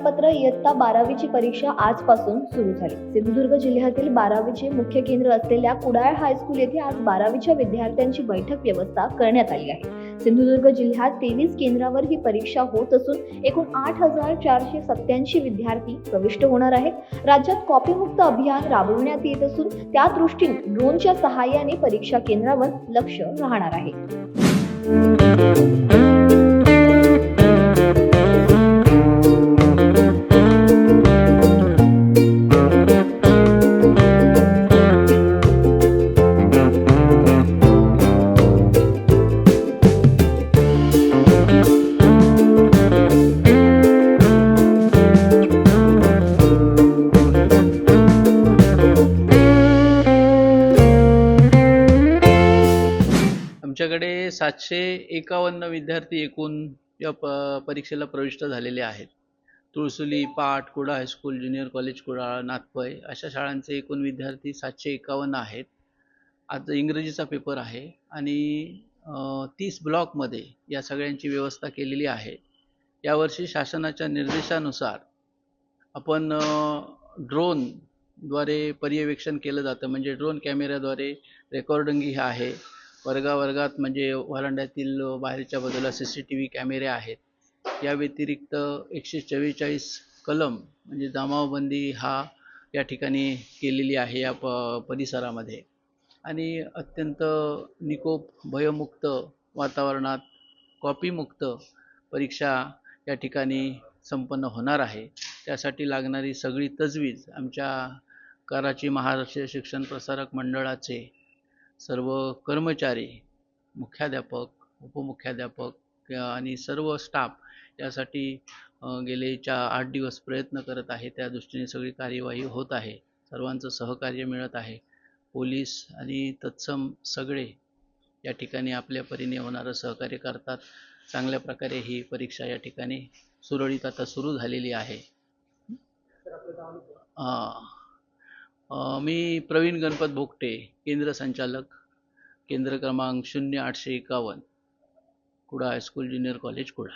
वेळापत्र इयत्ता 12वीची परीक्षा आजपासून सुरू झाली। सिंधुदुर्ग जिल्ह्यातील 12वीचे मुख्य केंद्र असलेल्या कुडाळ हायस्कूल येथे आज 12वीच्या विद्यार्थ्यांची बैठक व्यवस्था करण्यात आली आहे। सिंधुदुर्ग जिल्ह्यात 23 केंद्रावर ही परीक्षा होत असून एकूण 8,487 विद्यार्थी प्रविष्ट होणार आहेत। राज्यात कॉपीमुक्त अभियान राबविण्यात येत असून त्या दृष्टीने ड्रोनच्या सहाय्याने परीक्षा केंद्रावर लक्ष राहणार आहे। आमच्याकडे 751 विद्यार्थी एकूण या परीक्षेला प्रविष्ट झालेले आहेत। Tulsuli, Pat, Kudal high school, junior college Kudal, Nathpai अशा शाळांचे एकूण विद्यार्थी 751 आहेत। आज इंग्रजीचा पेपर आहे आणि 30 ब्लॉकमध्ये या सगळ्यांची व्यवस्था केलेली आहे। यावर्षी शासनाच्या निर्देशानुसार आपण ड्रोनद्वारे पर्यवेक्षण केलं जातं, म्हणजे ड्रोन कॅमेऱ्याद्वारे रेकॉर्डिंग आहे। वर्गावर्गात म्हणजे व्हरांड्यातील बाहेरच्या बाजूला CCTV कॅमेरे आहेत। या व्यतिरिक्त 144 कलम म्हणजे जमावबंदी हा या ठिकाणी केलेली आहे या परिसरामध्ये। आणि अत्यंत निकोप भयमुक्त वातावरणात कॉपीमुक्त परीक्षा या ठिकाणी संपन्न होणार आहे। त्यासाठी लागणारी सगळी तजवीज आमच्या कराची महाराष्ट्र शिक्षण प्रसारक मंडळाचे सर्व कर्मचारी, मुख्याध्यापक, उपमुख्याध्यापक आणि सर्व स्टाफ यासाठी गेले 8 दिवस प्रयत्न करत आहे। त्या दृष्टीने सगळी कार्यवाही होत आहे। सर्वांचं सहकार्य मिळत आहे। पोलीस आणि तत्सम सगळे या ठिकाणी आपल्या परीने होणारं सहकार्य करतात। चांगल्या प्रकारे ही परीक्षा या ठिकाणी सुरळीत आता सुरू झालेली आहे। मी प्रवीण गणपत भोगटे, केंद्र संचालक, केंद्र क्रमांक 0851, Kudal high school, junior college Kudal.